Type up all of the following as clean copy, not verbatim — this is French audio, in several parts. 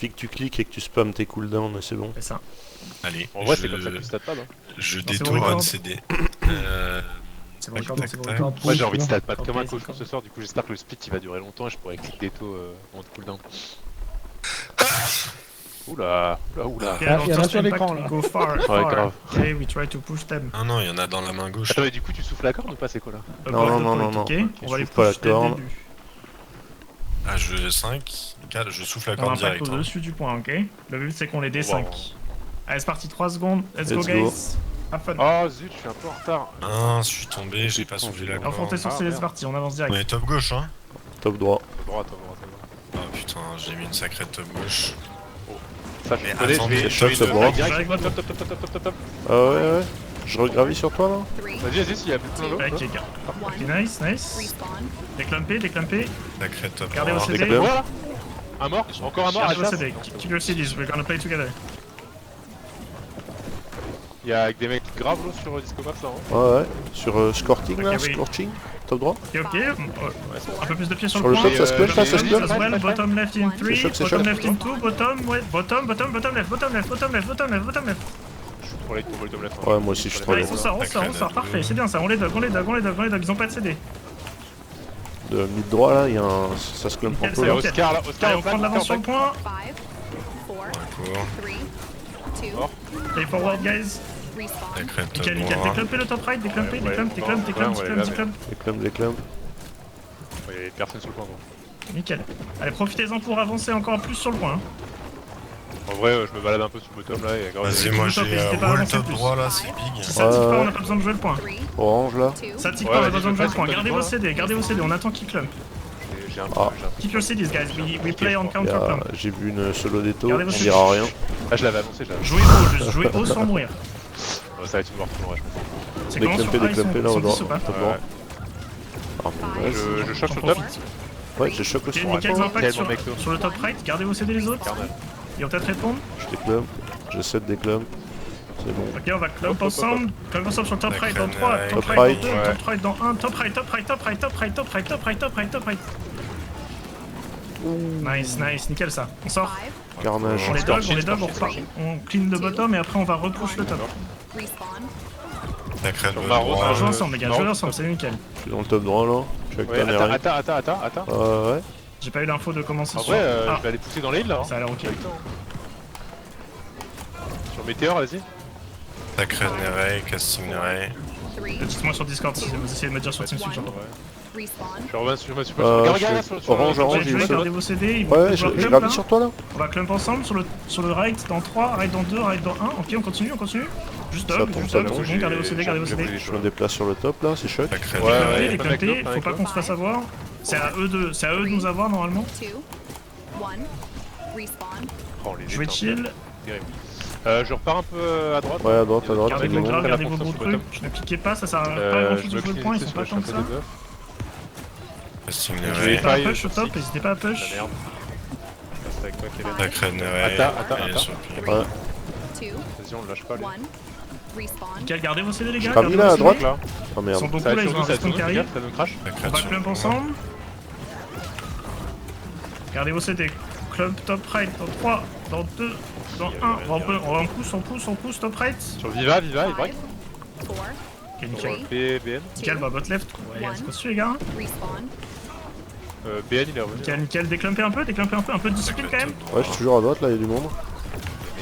suffit que tu cliques et que tu spammes tes cooldowns et c'est bon. C'est ça. Allez, En vrai, c'est comme ça que tu stats pas, non? je c'est bon, détourne record. CD. C'est bon, Tac, record, tac, c'est bon, tac. record. Moi j'ai envie de stat pas Ok, comme un c'est cochon bon. ce soir, du coup j'espère que le split il va durer longtemps et je pourrai click déto en cooldown. Oula, oula, oula. Okay, Il y en a first sur impact, l'écran, we là. go far, Ouais, far. grave. Okay, we try to push them. Ah non, il y en a dans la main gauche. Attends, mais du coup tu souffles la corde ou pas, c'est quoi là? Non, Above non, the non, point, non, ok. non. On va les Souffle pas la push dès le corde. début. Ah, je 5, 4, je souffle la On corde impact direct. Hein. au-dessus du point, ok. Le but c'est qu'on les D5. Wow. Allez, c'est parti, 3 secondes. Let's go, Let's go. guys. Have fun. Oh zut, je suis un peu en retard. Ah, je suis tombé, j'ai pas soufflé la corde. Enfoncez sur Ah, ces merde. c'est parti, on avance On direct. est top gauche, hein. Top droit. Droite, droite, droite. Oh putain, j'ai mis une sacrée top gauche. Ça je Mais connais, attendez, je vais choc, ça droit. direct. Top, top, top, top, top, top, top. Ah ouais, ouais. Je regravis sur toi là. Vas-y, vas-y, s'il y a plus plein d'eau. Ok, gars. Ok, nice, nice. Déclampé, déclampé. Sacré top Gardez droit. vos CD. Déclame. Voilà. Un mort, encore un mort à Gardez vos chasse. CD. Keep your CDs, we're gonna play together. Il y a des mecs graves là sur Discomax là. Hein. Ouais, ouais. Sur Scorking là, Ok, oui. Scorching. Top droit. Ok, ok. Un peu plus de pied sur Sur le le point. top, ça se clutch là, ça se As clutch. well, bottom left in 3, choc, c'est bottom choc. left in 2, bottom, ouais, bottom left, bottom left, bottom left, bottom left, bottom left. Je suis trop late pour bottom left. Ouais, moi aussi, je suis trop Allez, late. on sort, parfait, c'est bien ça, on les dog, ils ont pas de CD. De mid droit là, il y a un. Ça se clump un Nickel, peu Il y a là. ok. Oscar là, Oscar Allez, en on prend de back, l'avance sur le point. 5, 4, 3, 2, Mort. Play forward, guys. respawn. Sacré top Nickel, nickel, droit. déclampez le top right, déclampez, Ouais, déclampe, ouais, déclampe, ouais, déclampe. Les clumps. Il y a personne sur le point. Gros. Nickel. Allez, profitez-en pour avancer encore plus sur le point. En vrai, je me balade un peu sur le bottom là et grave. Vas-y, moi Top, j'ai n'hésitez pas à roll avancer top plus. droit là, c'est big. Si ça tique pas, Ouais. on n'a pas besoin de jouer le point. 3, Orange là. 2, Ça tique Ouais, pas, on a vas-y, besoin de jouer le je point. passe Gardez le vos point, CD, gardez vos CD, on attend qu'ils clump. J'ai un Ah. Keep your CDs, guys, we play on Il y counter a- clump. J'ai vu une solo d'étau, Gardez on votre dira rien. Ah, je l'avais annoncé, je l'avais. Jouez haut, juste jouez haut sans mourir. Ça va être une mort pour moi, je pense. C'est comment sur Déclampé, déclampé là ils au sont droit. 10 ou pas Top Ouais. droit. Ah, Ouais. ouais, Je choque sur J'en le top. profite. ouais, j'ai choc Ok, aussi. nickel, Ouais. impact Tellement mec, sur le top right, gardez vos CD les autres. Carnal. Ils vont peut-être répondre. Je déclame. J'essaie de déclame. C'est bon. Ok, on va clump ensemble. Clump ensemble sur le top right dans 3, top Top right dans right. 2, Ouais. top right dans 1, top right, top right, top right, top right, top right, top right, top right, top right. Nice, nice, nickel ça. On sort. 5, Carnage. On les dog, on repart. On clean le bottom et après on va repush le top. respawn. Sacré Sur top ma rose, On droit. joue ensemble les gars, non, jouez ensemble, c'est nickel. Je suis dans le top droit là. Je suis avec Ouais, ta attends, Neri. attends. Ouais. J'ai pas eu l'info de comment c'est En sur... vrai, Ah, je vais aller pousser dans les îles là. Hein. ça a l'air ok. Avec toi, hein. Sur Météor, vas-y. Sacré Nerey, casting Nerey. 3, Dites-moi sur Discord si vous essayez de me dire sur TeamSpeak, j'entends pas. respawn. Je reviens sur ma super. Je Regarde, fais regarde sur orange, sur- orange, J'ai j'ai joué, eu gardez ça. vos CD, ils vont Ouais, pouvoir j'ai clump, gravi là. sur toi là. On va clump ensemble sur le right dans 3, right dans 2, right dans 1. Ok, on continue. Juste Ça dog, tombe, juste ça dog, tombe. c'est bon, gardez vos CD, gardez vos CD. Je me déplace sur le top là, c'est choc. Sacré Ouais, Nerey. ouais. Déclampé, avec faut pas l'autre, qu'on se fasse avoir. C'est à eux de nous avoir normalement. 2, 1, respawn. Oh, les Jouez éteintes, chill. terrible. Je repars un peu à droite. Ouais, à droite, Gardez c'est vos bon. graves, la gardez vos fonction gros sur le trucs. Ne piquez pas, ça sert à pas Je grand chose de me jouer le clean point, ils ici, sont pas je tant que suis ça. un peu de buff. Casting Je N'hésitez vais Nerey. pas à faille push au sur top, six. n'hésitez pas à push. La merde. Reste avec toi, Kellen. Sacré Nerey. Attends. Allez, sur le pied. Ouais. 2, Vas-y, on le lâche pas. lui. 1, respawn. Nickel, gardez vos CD les Je gars. gravis gardez là vos à CD. droite Là. Ah Ils merde. sont beaucoup Ça va là, être ils sur ont un nous, ça va être sur respawn nous, carry. gaffe, ça nous crash. Sacré On va sur clump le ensemble. Gardez vos CD. Clump top right dans 3, dans 2, dans 1. On pousse top right. Sur Viva, il 5, break. 4, Ok, nickel. BN. Nickel, bah bot left. Ouais, c'est pas dessus les gars. respawn. BN, il est revenu. Nickel, déclampez un peu, un peu de discipline quand même. Ouais, je suis toujours à droite là, il y a du monde.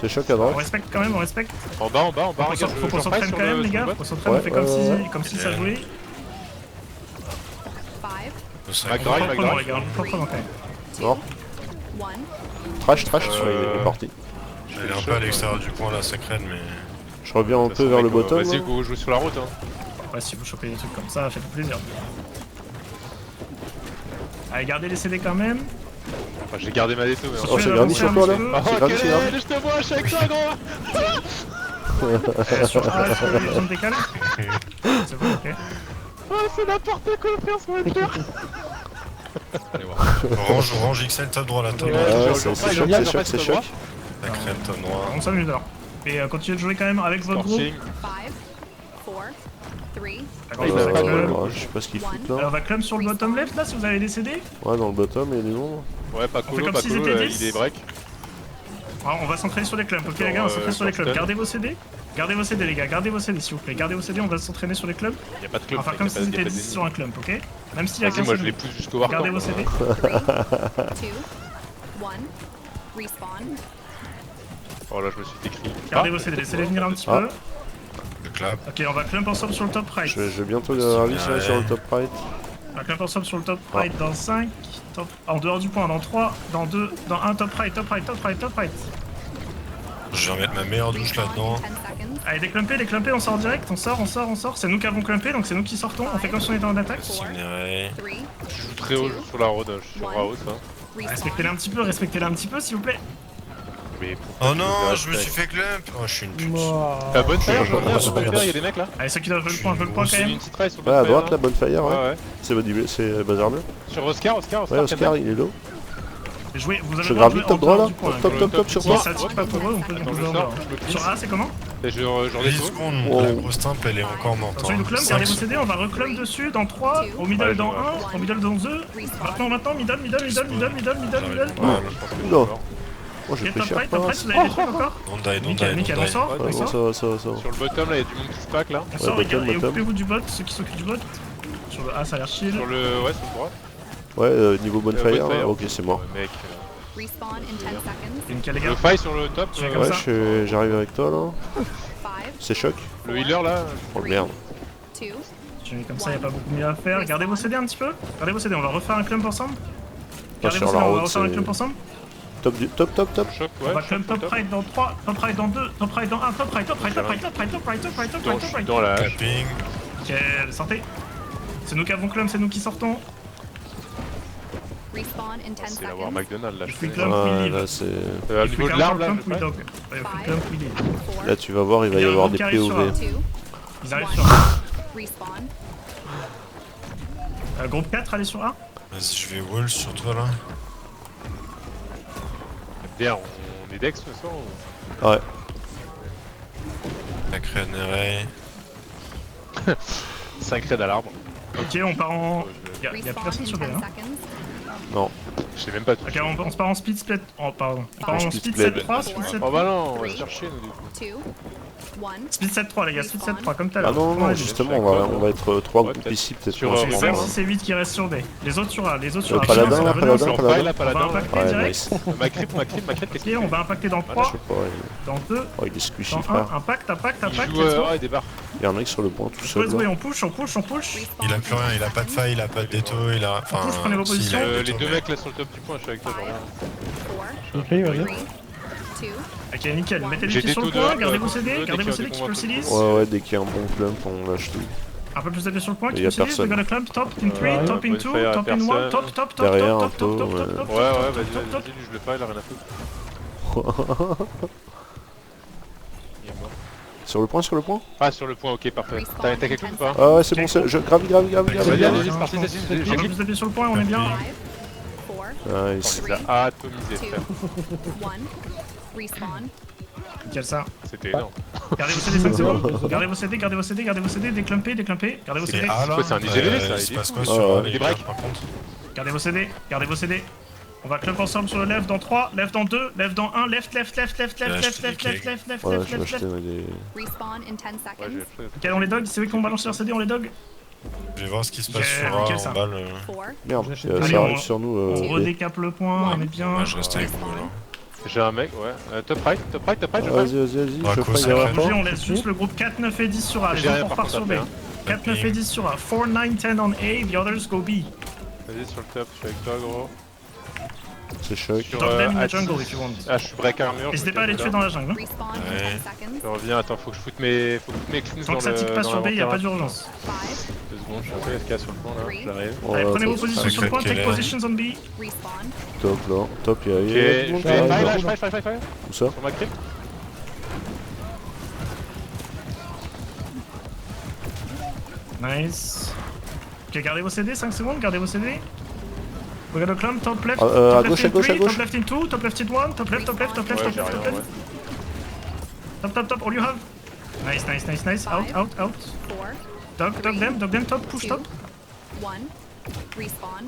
C'est choc à On droite. respecte quand même, on respecte. En bas, Faut regarde. qu'on je s'entraîne sur quand même le- les sur gars, le faut bot. qu'on s'entraîne, on fait comme Ouais, si ça jouait. 5, Mac On drive, va Mac prendre, drive. regarde, on va prendre quand même. 2, Mort. 1. Trash, il est parti. Elle est un peu à l'extérieur du point là, Sacré, mais. Je reviens un Ça peu sent vers le mec, bottom. Vas-y, là. go jouer sur la route. Hein. Ouais, si vous chopez des trucs comme ça, faites plaisir. Allez, gardez les CD quand même. Enfin, j'ai gardé ma déto. Mais Oh, c'est grandi sur toi là. C'est grandi, c'est grandi. je te vois, je suis avec toi, gros. Sur A, est-ce que les gens décalent C'est bon, ok. Oh, c'est n'importe quoi, frère, ce moteur. Allez voir. Orange XL, top droit là, top Ouais, droit. Ouais, je- c'est je- choc, je- c'est je- choc, je- c'est je- choc. Sacré top droit. On s'amuse alors. Et continuez de jouer quand même avec votre groupe. Scorching. 5, 4, 3, D'accord, il vous va avez pas clump. Ouais, je sais pas ce qu'ils foutent Alors là. on va clump sur le bottom left là si vous avez des CD. Ouais, dans le bottom, il y a du monde. Ouais, pas fait colo, comme pas s'ils colo, étaient 10. il est break. Alors, on va s'entraîner sur les clubs, ok les gars, on va s'entraîner sur les clubs. Stun. Gardez vos CD. Gardez vos CD les gars, gardez vos CD s'il vous plaît. Gardez vos CD, on va s'entraîner sur les clubs. Y'a pas de club. Enfin comme si c'était 10 sur un club, ok. Même s'il y a Vas-y, qu'un moi je seul. les pousse jusqu'au hardcore. Gardez vos CD. 3, 2, 1. Respawn. Oh là, je me suis décrit. Gardez vos CD, laissez-les venir un petit Ah. peu. Le clap. Ok, on va clump ensemble sur le top right. Je vais bientôt le rallye sur le top right. On va clump ensemble sur le top right dans 5, top... en dehors du point dans 3, dans 2, dans 1, top right, top right, top right, top right. Je vais remettre ma meilleure douche Respawn là-dedans. in 10 seconds. Allez, déclumpé, on sort direct, on sort. C'est nous qui avons clumpé, donc c'est nous qui sortons. On fait comme si on était en attaque. Incinérer. 3, Je joue très haut sur la road, je suis sur la haut ça. Respectez-les un petit peu, s'il vous plaît. Mais pourquoi Oh tu non, me je me suis fait clump. Oh, je suis une pute. T'as bonne fire, je reviens, sur bonne fire, y'a des mecs là. Allez, ceux qui doivent jouer le point quand C'est même. une petite race sur Ouais, à bonne fire, droite, la bonne fire, ouais. Ouais. C'est bazar bleu. Sur Oscar, Ouais, Oscar, il est low. Jouez, vous avez Je le droit de gravis jouer top en droit dehors là. du point. Top sur Si toi. ça tire pas pour eux, on peut Attends, jouer je en sors, dehors. je me plie. Sur A, c'est comment Et je 10 redescends. secondes, Oh. la grosse timpe elle est encore morte. Attention, nous clump, gardez vos CD, on va reclump dessus dans 3, au middle Ouais, dans je 1, au middle dans 2. Maintenant, middle. Oula. Oh, j'ai Ok, pris top cher right, vous passe. avez des trucs encore Don't die, Nickel, on sort, Ouais, bon, ça va. Sur le bottom là, y'a du monde qui se pack là. On sort, Ouais, les gars, bottom, et bottom. occupez-vous du bot, ceux qui s'occupent du bot. Sur le A, ça a l'air chill. Sur le. Ouais, sur le droit. Ouais, niveau bonne fire, Bonfire. ok, c'est mort. Ouais, mec. Respawn in 10 seconds. Nickel, les Le gars. faille sur le top. Je fais comme Ouais, ça. j'arrive avec toi là. 5, C'est choc. Le healer là. Oh merde. 2, Je mets comme ça, y'a pas beaucoup mieux à faire. Gardez vos CD un petit peu. Gardez vos CD, on va refaire un clump ensemble. Pas Gardez sur vos la CD, on va route, refaire un c'est clump ensemble. top. Choc, On va ouais. clump top right dans 3, top right dans 2, top right dans 1, top right, top right, top right, top right, top right, top right, top right, top right. Dans la hache. Tapping. Nickel, sortez. C'est nous qui avons clump, c'est nous qui sortons. respawn in 10 C'est l'avoir seconds. McDonald's là, je Free connais. clump, we Ouais, leave. là c'est. Au niveau de l'arme là, Clump, je we sais pas. dog. Ouais, free clump, we leave. 4, Là tu vas voir, il va y Il y a un avoir groupe des qui arrive sur POV. un. 2, Ils arrivent 1. sur A. Respawn. Groupe 4, allez sur A. Vas-y, je vais wall sur toi là. Bien, on est Dex ce soir ou... Ouais. Sacré Néré. 5 raids à l'arbre. Ok, on part en. Y'a plus Respawn personne in sur 10 B là. seconds. Je sais même pas tout. Ok, on se part en speed split. Oh, pardon. On part en Speed speed split. 7-3, speed 7 Oh bah non, on va se faire chier nous du coup. 2, 1. Speed 7-3 les gars, speed 7-3 comme tout à Ah l'heure. non, non, Ouais, justement, je suis on va être 3 Ouais, groupes peut-être. ici, peut-être Sur, pas euh, ensemble, C'est Robert, 5, hein. 6 et 8 qui restent sur B. Les autres sur A, les autres sur A. Paladin, Venez, là, venez, Paladin, on Sur va- faille là, On va paladin. impacter Ouais, direct. nice. Ma crypte, qu'est-ce qu'il Ok, on va impacter dans Je 3, sais pas, dans 2, oh, il est squishy, dans frère. 1. Impact, Il let's joue, go. ouais, des barres. Il y a un mec sur le point tout Let's seul. go, et là. on push. Il a plus rien, il a pas de faille, il a pas de déto, il a. Enfin. Touche, prenez vos si, il a positions. le Les déto, deux mais- mecs là sur le top du point, je suis avec toi, 5, Jordan. 4, Ok, vas-y. 3, 2, Ok, nickel. Mettez les J'ai pieds sur le des taux point, de- gardez vos de- CD, de- gardez de- vos de- CD de- qui de- pulsilise. Ouais, dès qu'il y a un bon clump, on lâche tout. Un peu plus d'appuyer sur le point, Il qui y a pulsilise. personne. We're gonna clump, top in 3, Ouais. top in 2, Bonfire à top in 1, personne. top, Derrière, un top, taux, top, ouais. top, top, Ouais, ouais, top, vas-y, top, top. vas-y, je le fais, il a rien à foutre. Il est mort. Sur le point, sur le point. Ah, sur le point, ok, parfait. T'as quelque chose ou pas? Ah ouais, c'est bon, je gravis. Vas-y, Vas-y, allez, allez, c'est parti, on vas-y, va j'ai plus d'appuyer sur le point, on est bien. 5, 4, Nice. On les a atomisés, 2, frère. 1. Respawn. Nickel ça. C'était énorme. Gardez vos CD 5 secondes. Gardez vos CD, déclumpez. Gardez vos Il CD. est A là. quoi, c'est un IGV, ça, Il il se est passe fou. quoi Ah, sur ouais. les Des breaks breaks par contre? Gardez vos CD. On va clump ensemble sur le left dans 3, left dans 2, left dans 1, left. Ouais, je te dis Ouais, je vais acheter des. Respawn in 10 Ouais, seconds. j'ai fait. Ok, on les dog, c'est eux qui ont balancé leur CD, on les dog. Je vais voir ce qui se passe Nickel, sur A nickel, ça. en bas. 4, Merde, Allez, ça on- arrive sur nous. On B. redécape le point, on est bien. Moi je reste avec vous là. J'ai un mec, ouais. Top right, je Ah, fight. vas-y, Braco, je fais c'est derrière vrai. toi. Bouger, on laisse juste le groupe 4, 9 et 10 sur A. Les J'ai rien autres on par repart sur contre B. à faire. 4, 9 et 10 sur A. 4, 9, 10 on A, the others go B. Vas-y, sur le top, je suis avec toi, gros. C'est choc. Sur, Top them in the Atis. jungle if you want. Ah, je suis break armure. N'hésitez pas à les tuer dans la jungle. hein. Respawn in Ouais. 10 seconds. Je reviens, attends, faut que je foute mes cleans Tant dans que ça tique pas sur B, l'inventaire. y'a pas d'urgence. 5, 2 secondes, je suis un peu FK sur le point là, j'arrive. Oh, Allez, là, prenez vos top, positions sur le point, take positions on B. respawn. top là. Top, il y a Ok, tout le je monde qui fais arrive, faille là. là, je faille. Où ça? Sur ma crypte. Nice. Ok, gardez vos CD, 5 secondes, gardez vos CD. We're gonna clump, top left, À top gauche, left in à gauche, 3, à gauche. top left in 2, top left in 1, top left, Ouais, j'ai rien, ouais. top, all you have. Nice, out. 4, Dog them, top, push 2, top. 1. Respawn.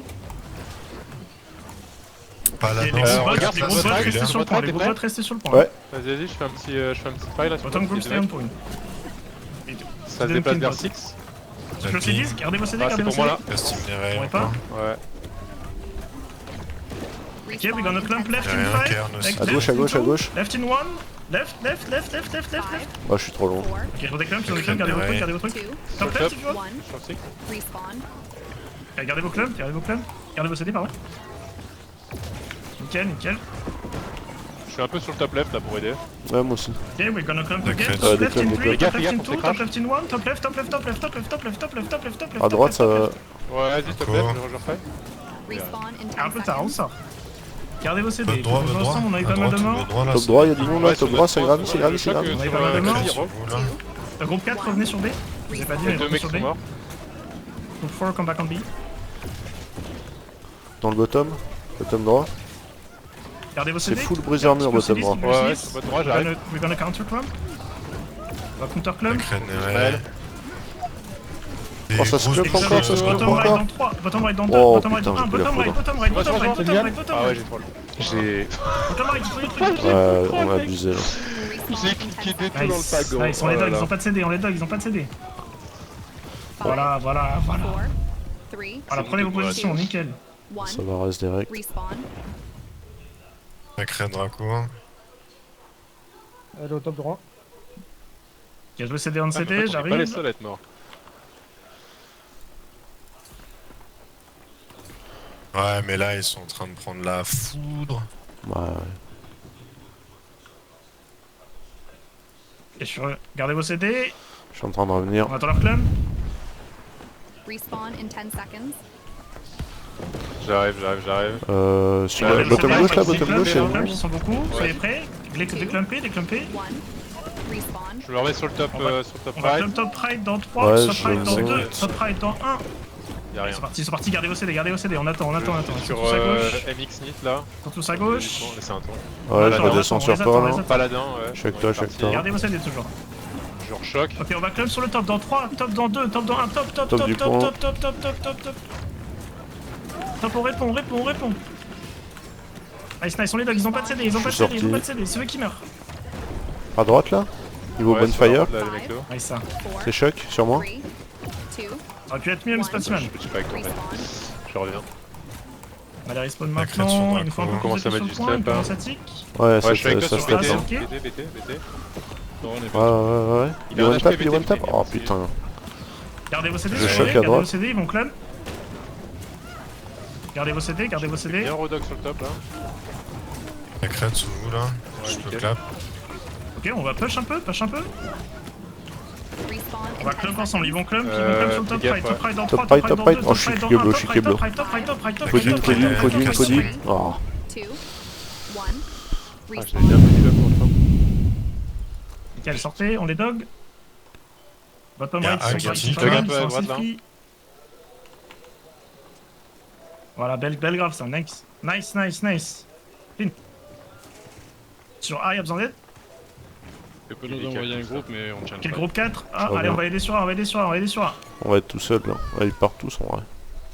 Paladin. Les gros bots, regarde, les gros votre bots règle, restez sur le votre point, règle les est gros prête bots restez sur le point. Ouais. Vas-y, vas-y, je fais un petit file là. sur Bottom le group petit stay on deck. point. Ça se déplace vers 6. Je le sais 10, gardez vos CD, Ah, gardez c'est vos pour moi CD. là. Casting des On raies. est pas. Ouais. Ok, we gonna clump left Y'a in rien, 5. Cairn aussi. À gauche, à gauche, à gauche. Left in 1. Left. Moi je suis trop long. 4, Ok, sur des clumps, gardez vos trucs, gardez vos trucs. 2, Top left si tu veux. 1. Sur 6. Respawn. Gardez vos clumps, gardez vos CD, pardon. Nickel. Je suis un peu sur le top left là pour aider. Ouais, moi aussi. Ok, we're gonna clump again. Declare. Top left in Declare, 3, declare. top left in Gaffe, 2, on top s'écrase. left in 1, top left. À droite, ça va. Ouais, vas-y, top left, je refais. Respawn in 10 Un peu tard, on seconds. sort. Gardez vos CD. Le droit, Pour le droit. l'instant, on a eu À pas mal de droite, morts. le droit là. Top droit, y'a du monde là, top droit, ça gravit, c'est gravi. On avait pas mal de morts. Là. Le groupe 4, revenez sur B. Je vous ai pas dit, mais Les deux revenez mecs sur sont B. morts. Group 4, come back on B. Dans le bottom. Bottom droit. Gardez vos C'est CD. full bruiser mur, bottom droit. Ouais, ouais, sur votre droit, j'arrive. We're gonna counter clump. On va counter clump. Crâne des raies. Oh, ça se clump encore, ça se clump Bottom right encore. dans 3, bottom right dans 2, Oh, bottom right dans putain, 1, j'ai plus la bottom right, foudre. bottom right, bottom right, Bottom bottom right, bottom Ah ouais, right. j'ai trop le. J'ai. Bottom right, il faut le truc. Ouais, on a abusé là. Respawn in 10 cliqué seconds. dans le pago. Nice, on les dogs, ils ont pas de CD, on les dogs, ils ont pas de CD. 5, Voilà. 4, 3, Voilà, prenez vos positions, nickel. 1. Ça va rester direct. Respawn. Sacré Draco. Elle est au top droit. Ok, je veux CD on Ah, mais en fait, CD, on est pas les j'arrive. seuls à être morts. Ouais, mais là, ils sont en train de prendre la foudre. Ouais. Ok, gardez vos CD, Je suis en train de revenir. on attend leur clump. Respawn in 10 seconds. J'arrive. Sur Ouais, le bottom CD, gauche là, les bottom clumps, gauche, les c'est clumps, ils sont beaucoup, soyez prêts. Déclumpez. 1. Respawn. Je me remets sur le top, On va- sur le top On va right. clump top right dans 3, Ouais, top je right dans sais. 2, top right dans 1. Y'a rien. C'est parti, gardez vos CD, on attend. Je suis Sur sur tous à gauche, MX Nit là. sur tous à gauche. Laissez un tour. Ouais, je Attends, redescends on sur les attend, toi on les là. attend. Paladin, ouais. Je suis avec On toi, est je suis avec parti. toi. Gardez vos CD toujours. Je rechoque. Ok, on va clump sur le top dans 3, top dans 2, top dans 1, top. Top du pont. Top, on répond. Nice, on les dogs, ils ont pas de CD, Je suis sorti. c'est eux qui meurent. À droite là. Niveau Ouais, sur la bonfire. route, là, les mecs là. Nice ça. 4, C'est choc sur moi. 3, 2, Ça aurait pu être mieux, mais c'est pas si mal. Je sais pas avec toi. respawn. Je reviens. On va les respawn La crête sur maintenant, Draco. une fois un peu On commence plus à mettre sur du le point, step, il commence à tic. Ouais, Ouais, je suis avec ça toi se sur tape. BT. hein. ok. BT. Ouais. Il Il a un one tap, HP il one tap. BT, Oh il est putain. Gardez vos CD, Je s'il vous choque plaît, à gardez vos droite. CD, ils vont clump. Gardez vos CD. Bien Rodog sur le top là. La crête sous vous là. Je peux nickel. clap. Ok, on va push un peu. Respawn On in va 10 clump ensemble, ils vont clump sur le fais top gaffe, right, top right dans Top 3, right, top top right right. dans 2, Oh, je suis keblo, je suis keblo. top right. Codine. Oh. 2, 1. Ah, je l'ai bien pris là pour le top. Nickel, sortez, on les dog. Bottom Y a right, un ils qui sont tique. pas mal, Regarde, ils sont à droite, assez free. Voilà, belle grave ça, nice. Nice. Clean. Sur A, y'a besoin d'aide. Tu peux nous envoyer un groupe, mais on tient Quel pas. groupe 4? Ah, Ça va allez, bien. on va aider sur A, On va être tout seul là. Ouais, ils partent tous en vrai.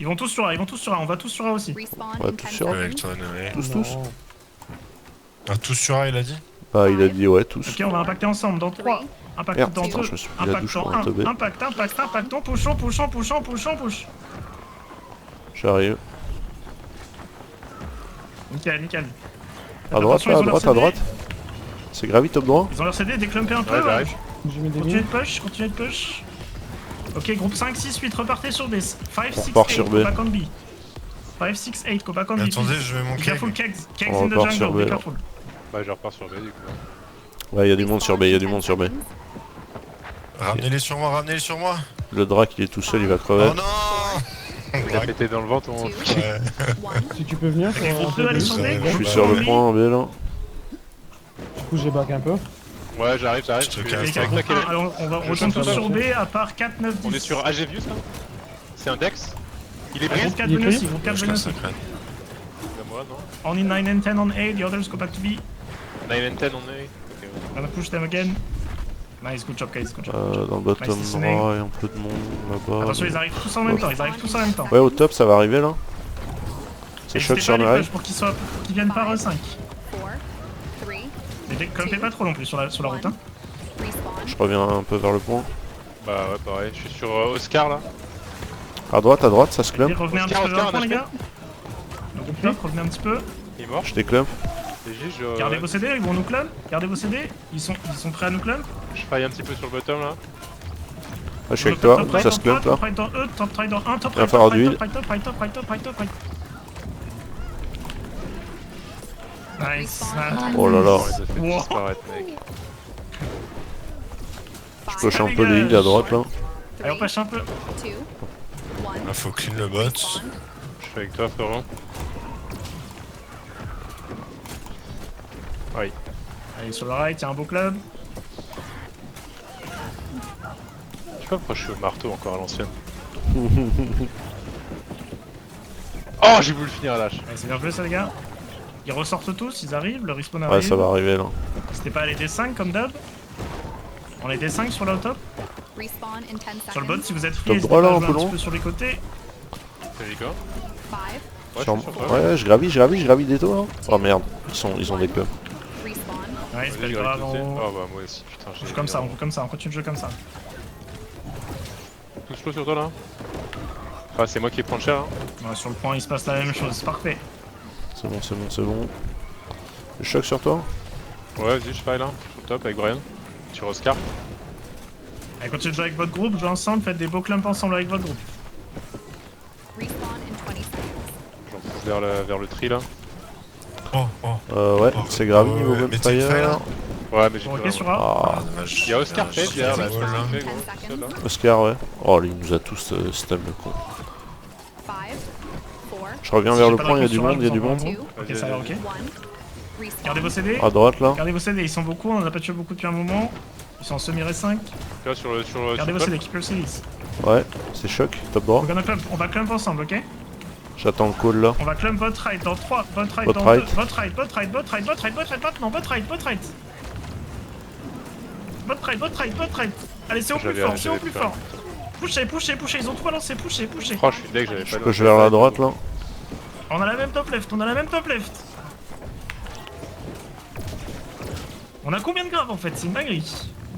Ils vont tous sur A, on va tous sur A aussi. Respawn Ouais, in tout 10 sûr. Avec seconds. toi, Noé. Tous. Ah, tous sur A, il a dit. Ah, il a dit ouais, tous. Ok, on va impacter ensemble dans 3. Impact Merde, dans putain, 2. je me suis pris la Impact douche dans pour un 1. teubé. Impact. On push. J'arrive. Nickel. À droite, Attention, ils ont leur à CD. droite. C'est gravi top droit. Ils ont leur CD, déclumpez un peu. Ouais, j'arrive. J'ai mis des Continuez lignes. de push. Ok, groupe 5, 6, 8, repartez sur B. 5, 6, repart 8, sur B. go back on B. 5, 6, 8, go back on B. Attendez, je vais Be manquer. careful, kegs On in the repart sur jungle, B, be là. careful. Bah, je repars sur B du coup. Ouais, il y a du monde sur B, Ramenez-les sur moi. Le drac il est tout seul, il va Oh crever. non. Il a pété dans le ventre, on... 2, Ouais. 1. Si tu peux venir, Ok, groupe 2, allez sur B. Je Je groupe suis deux, sur on le B. point en B là. du coup j'ai back un peu. Ouais, j'arrive. Je te vais- casse. Ok, avec groupe toi, 1, alors on va Je retourner tous sens sur pas. B à part 4, 9, 10. On est sur AGViews là. C'est un Dex. Il est brise. Groupe 4 Il est venez clear. aussi, groupe 4 Je venez casse aussi. la crête. Moi, non. On in 9 and 10 on A, the others go back to B. 9 and 10 on est. Ok, ouais. Gonna push them again. Nice, good job guys, good job. Dans le bottom Nice listening. droit, il y a un peu de monde là-bas. Attention, ils arrivent tous en même temps, Ouais, au top ça va arriver là. C'est choc N'hésitez sur pas à les Noël. push pour qu'ils viennent par E5. 4, 3, Et clumpez pas trop non plus sur la route. Hein. respawn. Je reviens un peu vers le pont. Bah ouais, pareil, je suis sur Oscar là. À droite, ça se Et clump. revenez un petit Oscar, peu vers le Oscar, point, les on a gars. Le groupe clump, revenez un petit peu. Il est mort. Je déclump. C'est juste, je. Gardez vos CD, ils vont nous clump. Gardez vos CD, ils sont prêts à nous clump. Je faille un petit peu sur le bottom là. Ah, je suis avec toi, Top right ça dans se clump là. Top right dans E, top right dans 1, top Il va right, falloir top du right, top right, top right, top right, top right. Nice. Oh là là. On les a fait Wow. disparaître, mec. Je push un peu les heals à droite là. Allez, on pêche un peu. 2, 1. Ah, faut clean le bot. Je suis avec toi, frérot. Oui. Allez, sur le right, il y a un beau club. Je sais pas pourquoi je suis au marteau encore à l'ancienne. Oh, j'ai voulu finir à l'âge. Allez, c'est bien joué ça, les gars. Ils ressortent tous, ils arrivent, le respawn Ouais, arrive. ça va arriver là. C'était pas les D5 comme d'hab. On est D5 sur la top. Respawn in 10 seconds. Sur le bot, si vous êtes free, Top n'hésitez droit, pas là, à en jouer un colon. petit peu sur les côtés. T'as dit quoi? 5, Ouais, Sur- je suis sur toi. Ouais, je gravis des taux là. Oh merde, ils ont des clubs. respawn. Ouais, c'est pas Vas-y, je grave, regarde tout. on Oh bah moi aussi, putain, joue comme ça, on joue comme ça, on continue de jouer comme ça. Tout slow sur toi là. Ah, c'est moi qui prends le cher. Hein. Ouais, sur le point, il se passe la même chose, parfait. C'est bon, c'est bon, c'est bon. Je choc sur toi. Ouais, vas-y, je faille là, sur le top avec Brian. Sur Oscar. Allez, continuez de jouer avec votre groupe, jouez ensemble, faites des beaux clumps ensemble avec votre groupe. Respawn in 20 seconds. J'en pousse vers le tri là. Oh, oh. Ouais, c'est grave niveau mais t'es fait, bonfire. là. Ouais, mais j'ai Bon, plus ok, rien, sur moi. A. Ah, dommage. Il y a Oscar Page derrière là, c'est Voilà. pas ce qu'il fait, 10 gros. Seul, là. seconds. Oscar, ouais. Oh, il nous a tous stem le con. 5, 4, Je reviens Si vers j'ai le pas point, il y a de du recul monde, il y a du sur A, monde. je vous 2, Ok, ça va, ok. 1. Respawn. Gardez vos CD. À droite là. Gardez vos CD, ils sont beaucoup, on en a pas tué beaucoup depuis un moment. Ils sont en semi-R5. Là, sur le Gardez vos top. CD, keep your CDs. Ouais, c'est choc, top droit. On va clump ensemble, ok? J'attends le call là. On va clump bot right dans 3, bot right Bot dans right. 2, bot right, bot right, bot right, bot right, bot right, bot non, bot right, bot right. Bot right, bot right, bot right. Allez, c'est au plus J'avais- fort, c'est au j'avais plus peur. fort. Poussez, poussez, poussez, ils ont tout balancé, poussez, poussez. Oh, je suis deck, j'avais pas Je de- push vers la droite là. On a la même top left, on a la même top left. On a combien de graves en fait? C'est une dinguerie.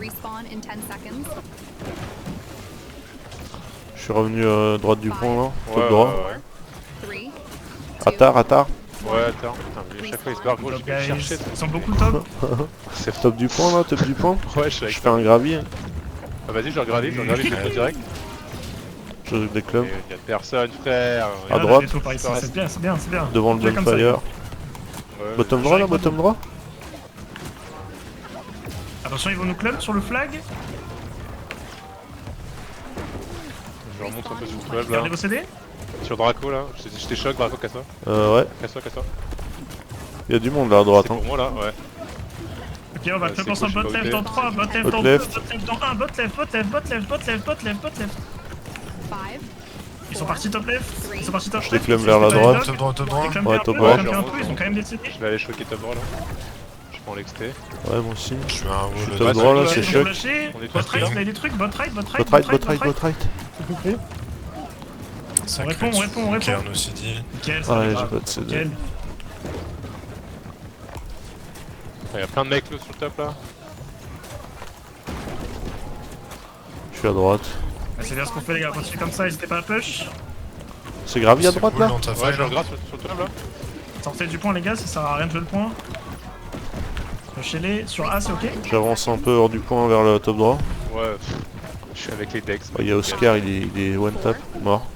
Respawn in 10 seconds. Je suis revenu droite du pont là. Ouais, Top droit. ouais, 3, 2, Attard, attard. ouais, attends. Putain, mais à chaque fois il se barre, gros, Top je vais le guys, chercher. ils sont beaucoup top. C'est Top du pont là, top du pont. Ouais, je suis avec. Je fais un gravier. Ah, vas-y, je le gravis, je le fais direct. Je déclump. Mais y'a personne, frère. À Là, droite. on a des taux par ici, c'est bien, c'est bien, c'est bien. Devant le Jouez comme ça, les bonfire. gars. Ouais, Bottom droit là, bottom droit. Attention, ils vont nous club sur le flag. je remonte un peu sur le web là. Gardez vos CD. Sur Draco là. Je t'ai choc, Draco, casse-toi. Ouais. Casse-toi, casse-toi. Il y a du monde là à droite. C'est Hein. pour moi là, ouais. Ok, on va club c'est ensemble, cool, bot je suis left pas dans 3, bot left Bot dans 2, left. bot left dans 1, bot left, bot left, bot left, bot left, bot left, bot left. 5, Ils sont partis top left. Ils sont partis top Je left. déclump vers la droite. Top droit, top droit. Ils clumpent Ouais, un top peu, droit. ils clumpent un peu, ils ont quand même des CD. Je vais aller choquer top droit là. Je prends l'exté. Ouais, moi aussi. Je fais un Je suis wall top de- droit là, Ils c'est ont choc. flashé. On est Bot tous right, là. on a des trucs, bot right, bot right, Bot right, bot right, bot right. Ça On répond, clean. on répond, on répond. Cairn aussi dit. Nickel, ça Ouais, va j'ai grave. pas de CD. Nickel. Y'a plein de mecs là sur le top là. Je suis à droite. Ah, c'est bien ce qu'on fait les gars, continuez comme ça, n'hésitez pas à push. C'est gravi à C'est droite cool là. dans ta Ouais, faille, je le là. gratte sur le top là. Sortez du point les gars, ça sert à rien de jouer le point. Pushez-les, sur A c'est ok. J'avance un peu hors du point vers le top droit. Ouais, je suis avec les decks. Il y a Oscar, il est one tap, mort.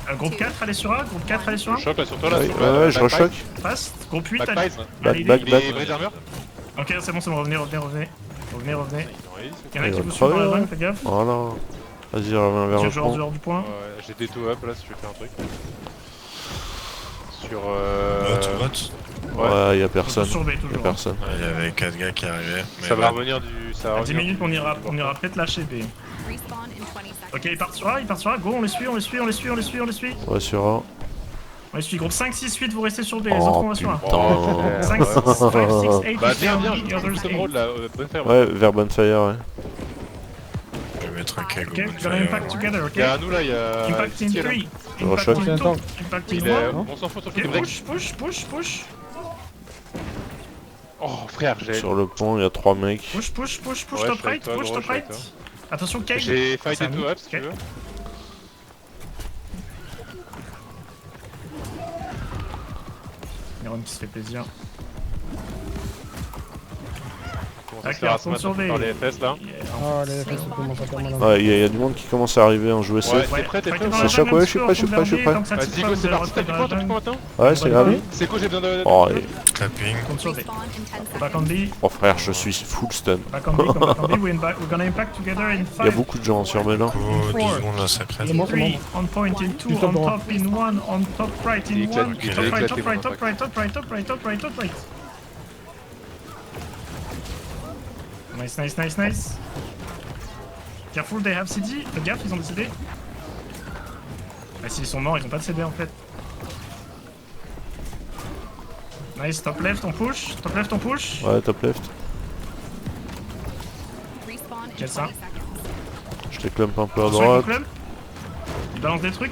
3, Groupe 4, allez sur A, groupe 4, allez sur A. Je choque là sur toi là. Ouais, sur ouais, ouais, je rechoque. Fast, groupe 8, allez. Backpies. Allez, Back, Il back. est brise armure. Ok, c'est bon, revenez, revenez, revenez. Revenez, revenez. Il y en a Il qui va vous suivent dans la crever, zone, fais gaffe. Voilà. Vas-y, reviens vers C'est le le joueur du point. hors du point. Ouais, j'ai des two up là si tu veux faire un truc. Sur Bot, bot. Ouais, y a personne. Sur B Y a toujours. personne. Ouais, il y avait 4 gars qui arrivaient. mais Ça va ouais. revenir du. Ça va À 10 revenir. minutes, on ira peut-être lâcher B. respawn in 20 seconds. Ok, ils partent sur A, go, on les suit, on les suit, on les suit, on les suit, on les suit. Ouais, sur A. On les suit, groupe 5, 6, 8, vous restez sur B, les autres on Oh va sur A. putain. 5, 6, 5, 6, 8, Bah viens, 8, je others suis 8. road là, bonne faire. Ouais, vers Bonfire, ouais. Je vais mettre un keg au Ok, bout de we're gonna impact fire. together, Il y a ok? nous là, il y a. Impact in Titi, là. 3, Je rechoque. Impact in Attends. two, impact in Il est... one. On s'en fout sur Ok, le break. push. Oh frère, j'ai... Sur le pont, il y a 3 mecs. Push, Ouais, top je suis right, avec toi, push, gros, top je suis avec right. Attention, Kane. J'ai fight Ça et tout a up si tu mis. veux. Néron qui se fait plaisir. On Ah, se faire on asthmater surveille. par les FS là. Ah, les FS, ça commence à faire mal. Ouais, il y a du monde qui commence à arriver en jouer safe. T'es prêt, t'es prêt? C'est choc, ouais, je suis prêt. Vas-y go, c'est parti, t'as plus quoi, t'as plus quoi maintenant? Ouais, c'est grave. C'est quoi, j'ai besoin de... Oh, et- Clapping. Respawn in 10 Back on seconds. B, oh frère, je suis full stun. back on B, come back on B, we're gonna impact together in Il y a 5, beaucoup de gens sur mes là. Oh, 2 secondes là, ça crève. C'est bon, c'est bon. 3, on point in 2, Du top on droit. top in 1, on top right in Il 1, éclate, top il a right, éclaté top mon right, top impact. right, top right, top right, top right, top right, top right. Nice. Careful, they have CD. Faites gaffe, ils ont des CD. Ah, s'ils sont morts, ils ont pas de CD en fait. Nice, top left, on push. Top left, on push. Ouais, top left. Respawn in Quel 20 ça? seconds. Je te clump un peu à Attention, droite. clump. Il balance des trucs,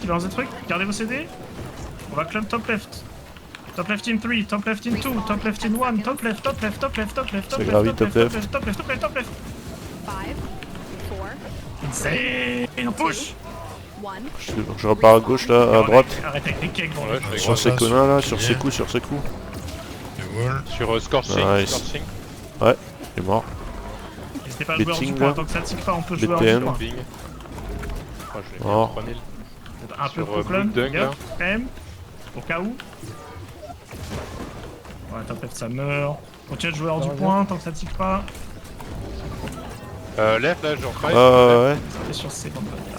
Gardez vos CD. On va clump top left. Top left in 3, top left in 2, top left in 1, top left. C'est gravi, top left. 5, 4, Insane, on push. 1. Je repars à gauche là, à droite. Arrête avec les cakes, bon. Ouais, je suis Sur ces là, connards là, sur sur ses coups. Du wall. Sur Scorching, Nice. Scorching, Ouais, il est mort. N'hésitez pas à jouer hors du Betting, point, là. tant que ça tique pas, on peut jouer hors BTN. du point. Ping. Oh, je l'ai mis Oh. à 3000. Un peu Sur, pro clump, Blue Dunk, là. quand même. Au cas où. Ouais, top left, ça meurt. Continue de jouer hors du point, tant que ça tique pas. Left là, genre fight. Ouais. Et sur ces bandes là.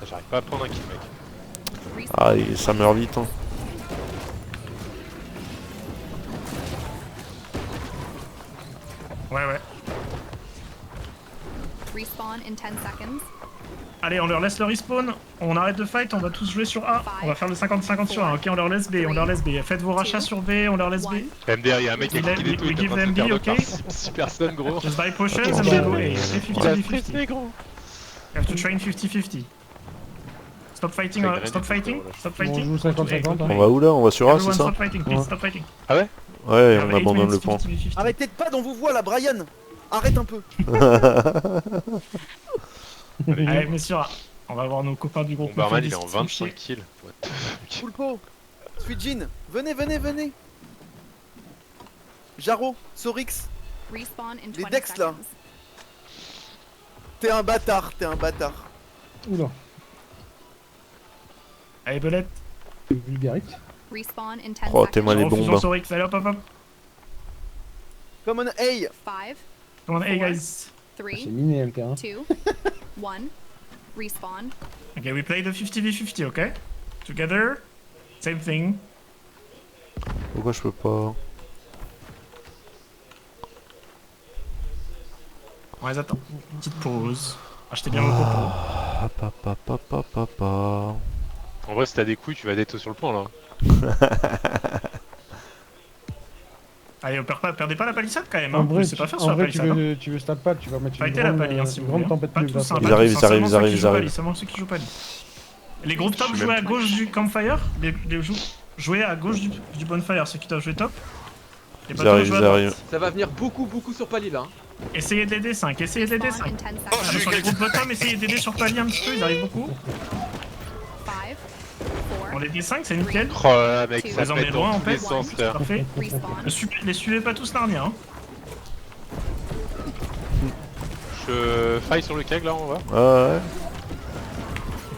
J'arrive pas à prendre un kill mec. Ah, ça meurt vite hein. Ouais. Respawn in 10 seconds. Allez, on leur laisse le respawn. On arrête de fight, on va tous jouer sur A. On va faire le 50-50 sur A, ok? On leur laisse B, Faites vos rachats sur B, on leur laisse B. MDR, y'a un mec qui a quitté tout, We il est give en train de them se faire B, knock par ok? 6 personnes gros. Just buy potions and Attends, we'll go A. Il a 50-50. stressé gros. You have to train 50-50. Stop fighting, Ça stop fighting, stop On fighting. joue 50-50. On va où là? On va sur A, c'est Everyone ça? stop fighting, please, Ouais. stop fighting. Ouais, on 8 abandonne le minutes, pont. 50-50. Arrêtez de pad, on vous voit là, Brian. Arrête un peu. Allez, messieurs, on va voir nos copains du Mon groupe. barman il est en 25 kills. What the fuck. Poulpo, Sweet Jean, venez. Jaro, Sorix, Respawn in Les 20 Dex, là. seconds. t'es un bâtard. Oula, Allez, Belette. vulgarite. Respawn in 10 Oh, t'es mal les seconds. Refusons bombes. Sorix, allez hop. Come on, hey. 5, Come on, hey guys. 3, C'est miné le terrain. 2, 1. Respawn. Okay, we play the 50v50, okay? Together. Same thing. Pourquoi je peux pas? On les attend. Petite pause. Achetez bien vos copos. En vrai si t'as des couilles tu vas déto sur le pont là. Allez, perdez pas la palissade quand même, En hein. vrai, Je sais pas faire sur la tu palissade. hein. veux stat pad, tu vas mettre une Fightez la grande, palie, hein, si vous grande voulez. tempête Pas nulle. tous, hein, Ils pas arrivent, tous, ils hein, arrivent, seulement ils ceux qui jouent arrivent. palie, seulement ceux qui jouent palie. Les groupes top Je suis jouez même à gauche du campfire. Jouez à gauche du bonfire, ceux qui doivent jouer top. Les Ils bateaux arrivent, jouent à ils droite. arrivent. Ça va venir beaucoup sur Pali là. Essayez de l'aider 5, essayez de l'aider Respawn 5. in 10 Ah, seconds. sur les groupes bottom, essayez d'aider sur palier un petit peu, ils arrivent beaucoup. 5, On 4, les D5, c'est nickel. Oh là mec Tu ça les emmenez pète loin, dans en tous les fait. sens frère. Parfait. respawn. Les suivez pas tous Narnia, hein. Je faille sur le keg là on va. Ouais.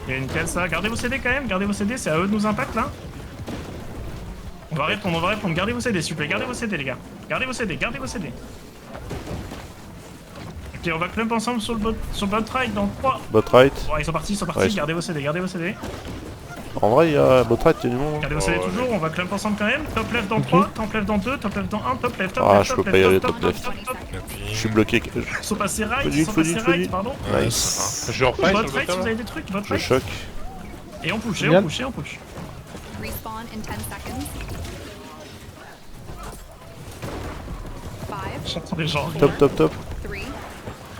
Il y a nickel ça. Gardez vos CD quand même, gardez vos CD, c'est à eux de nous impact là. On va répondre. Gardez vos CD, s'il vous plaît. Gardez vos CD, les gars. Gardez vos CD. Ok, on va clump ensemble sur le bot right dans 3. Bot right. Bon, ils sont partis. Ouais, Gardez vos CD. En vrai, il y a bot right, il y a du monde. Gardez vos CD toujours, on va clump ensemble quand même. Top left dans 3, top left dans 2, top left dans 1, top left, top Ah, left, je top peux pas y aller, left, top left. Clapping. Je suis bloqué. Ils sont passés right, Faut vite. pardon. Ouais, Nice. ça Je refaille sur Bot le right, si bottom vous là. avez des trucs, bot Je right. choque. Et on push. Respawn in 10 seconds. 5, J'entends les gens. Top. 3,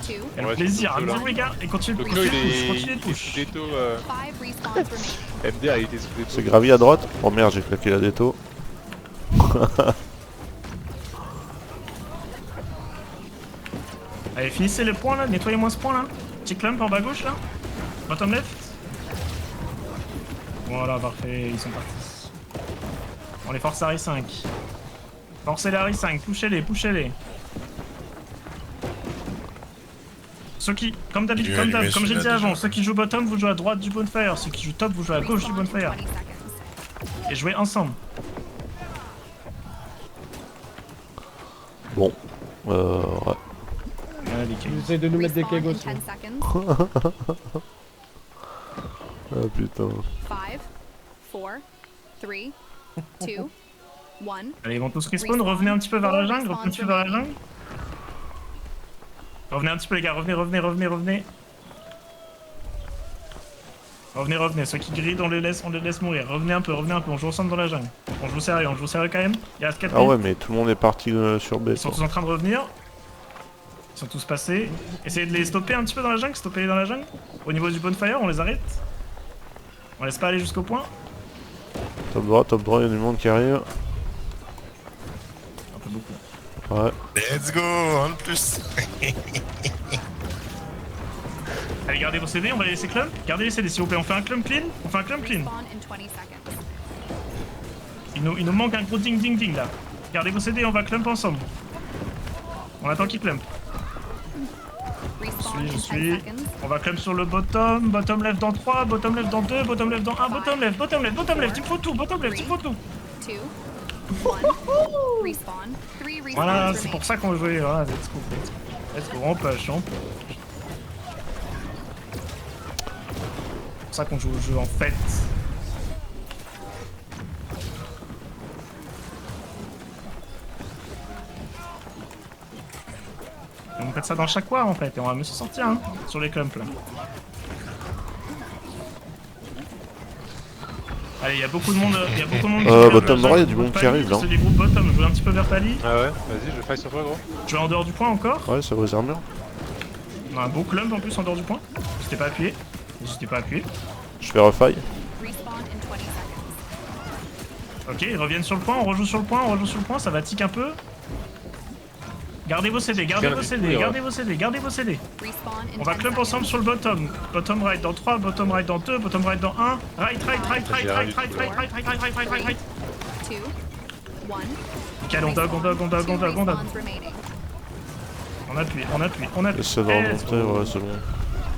2, Et le Ouais, plaisir, c'est amusez-vous là. les gars, et continuez de Donc push, là, continuez de il est push. sous déto. 5 respawns remaining. MDR, il était sous déto. C'est gravi à droite. Oh merde, j'ai claqué la déto. Allez, finissez le point là, nettoyez-moi ce point là. Petit clump en bas gauche là. Bottom left. Voilà, parfait, ils sont partis. On les force à RI5. Forcez les RI5, poussez-les, poussez-les. Ceux qui, comme d'habitude, Il est allumé, comme j'ai dit celui-là, avant, déjà. ceux qui jouent bottom, vous jouez à droite du bonfire. Ceux qui jouent top, vous jouez à gauche du Respawn in bonfire. 20 seconds. Et jouez ensemble. Bon. Ouais. Voilà, les kegs. Ils essayent de nous mettre des Respawn kegs in aussi. 10 seconds. Ah putain. 5, 4, 3, 2, 1. Allez, ils vont tous respawn, revenez un petit peu vers la jungle, revenez un petit peu vers la jungle. Revenez un petit peu les gars, revenez. Revenez, ceux qui grident, on les laisse mourir. Revenez un peu, on joue ensemble dans la jungle. On joue sérieux quand même. Il reste 4 Ah ouais, mais tout le monde est parti sur B. Ils sont tous en train de revenir. Ils sont tous passés. Essayez de les stopper un petit peu dans la jungle, stoppez-les dans la jungle. Au niveau du bonfire, on les arrête. On laisse pas aller jusqu'au point. Top droit, il y a du monde qui arrive. Un peu beaucoup. Ouais. Let's go, un de plus. Allez, gardez vos CD, on va les laisser clump. Gardez les CD s'il vous plaît, on fait un clump clean. Respawn in 20 seconds. Il nous manque un gros ding ding ding là. Gardez vos CD, on va clump ensemble. On attend qu'il clump. Respawn in Je 10 suis. seconds. On va clump sur le bottom left dans 3, bottom left dans 2, bottom left dans 1, bottom left, il me faut tout, bottom left, il me faut tout. 2, 1. Respawn. 3 respawns Voilà, c'est remaining. pour ça qu'on jouait. Voilà, let's go, on push. C'est pour ça qu'on joue au jeu en fait. Et on fait ça dans chaque war en fait, et on va mieux se sortir hein, sur les clumps là. Allez, il y a beaucoup de monde. Bottom droit, il y a du monde qui arrive, là. C'est des groupes bottom, jouez un petit peu vers Pali. Ah ouais, vas-y, je fight sur toi, gros. Jouez en dehors du point encore. Ouais, c'est vos armures. On a un beau clump en plus en dehors du point. J'étais pas appuyé. Je fais refaille. Respawn in 20 seconds. Ok, ils reviennent sur le point, on rejoue sur le point, ça va tic un peu. Gardez vos CD. Respawn in On va 10 clump ensemble seconds. sur le bottom. Bottom right dans 3, bottom right dans 2, bottom right dans 1. Right. 2, 1. Nickel, on dog. Respawn remaining. On appuie. Essaie de remonter, ouais, c'est bon.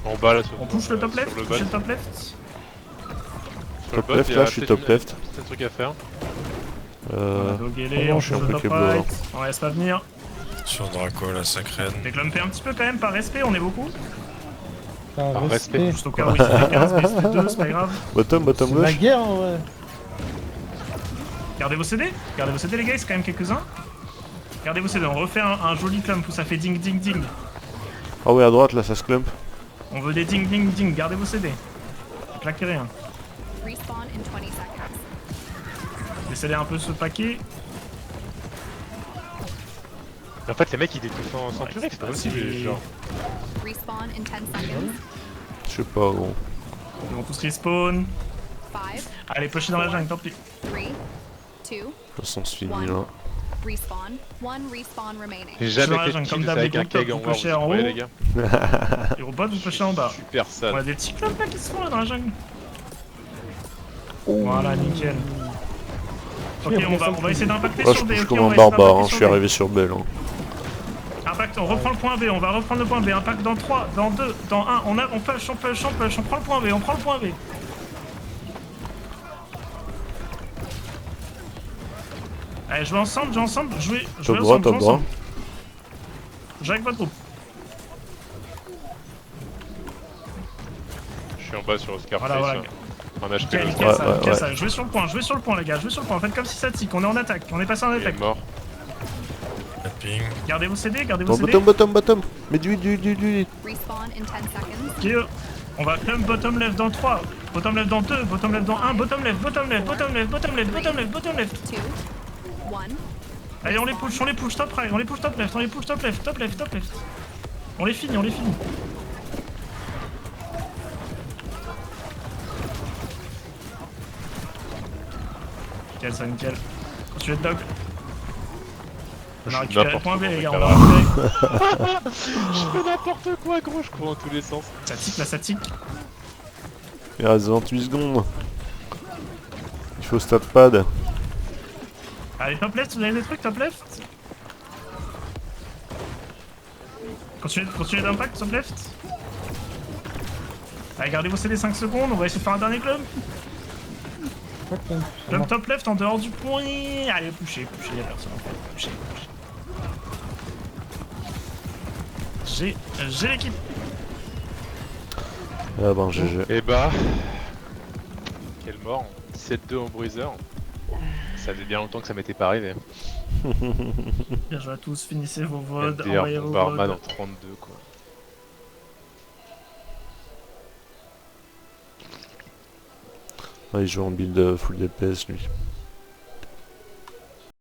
En bas là, sur On push le top left, sur le push bot. le top left. Sur le Top bot, left, il y a là, je suis peut-être top left. un truc à faire. Doguez-les, non, on je suis push un le peu top que bleu, right. On laisse pas venir. Sur Draco, la sacrène. Déclumpez un petit peu quand même par respect, on est beaucoup. Putain, Par respect. respect. Juste au cas où il fait 15, mais c'est 2, c'est pas grave. Bottom C'est la gauche. guerre en vrai. Gardez vos CD les gars, c'est quand même quelques-uns. Gardez vos CD, on refait un joli clump où ça fait ding ding ding. Ah ouais, à droite, là, ça se clump. On veut des ding ding ding, gardez vos CD. Claquez rien. Respawn in 20 seconds. Laissez-les un peu se paquer. En fait, les mecs ils détruisent sans tuer, c'est pas possible. Genre. Respawn in 10 seconds. Je sais pas, gros. Ils vont tous respawn. 5, Allez, pusher dans la jungle, tant pis. 3, 2, De toute façon, c'est fini, là. respawn. 1 respawn remaining. J'ai jamais Sur la fait de jungle, comme kills d'hab, avec les un groupes keg top, en vous war, pushez vous en voyez, haut. les gars. Les robots, vous pushez en bas. Super On sad. a des petits clumps là qui se font là dans la jungle. Voilà, nickel. Ok, on va essayer d'impacter Là, je sur B. push Ok, comme on un va essayer barbare, hein. d'impacter Je sur suis B. arrivé sur B, là. Impact, on reprend le point B, on va reprendre le point B. Impact dans 3, dans 2, dans 1. On push, on prend le point B, on prend le point B. Allez, jouez ensemble, jouez Top droit, ensemble, top jouez droit. ensemble. Jouez avec votre groupe. Je suis en bas sur Oscar Voilà, voilà. En HP, Nickel, le nickel, Ouais, ça, nickel, ouais. ça. Jouez sur le point, les gars, jouez sur le point. Faites comme si ça tique, on est en attaque, on est passé en il est attaque. mort. Tapping. Gardez vos CD, Bottom. Mais du. Respawn in 10 seconds. Ok, on va clump bottom left dans 3, bottom left dans 2, bottom left dans 1, bottom left. 2, 1. Allez, on les push, top right, top left. On les finit, on les finit. Nickel, ça, nickel. Continuez de dog. On a récupéré le point B, les gars, on va récupérer. Je fais n'importe quoi, gros, je cours dans tous les sens. Ça tique, là, ça tique. Il reste 28 secondes. Il faut stat pad. Allez, top left, vous avez des trucs, top left. Continuez d'impact, top left. Allez, gardez vos CD 5 secondes, on va essayer de faire un dernier club. Club top left en dehors du point. Allez, poussez, y'a personne en fait. Poussez. J'ai l'équipe. Ah ben GG. Et bah... Quelle mort. 7-2 en bruiser. Ça faisait bien longtemps que ça m'était pas arrivé. Bien joué à tous, finissez vos vods, MDR envoyez vos Bombarman en vods. 32 quoi. Ah, il joue en build full DPS lui.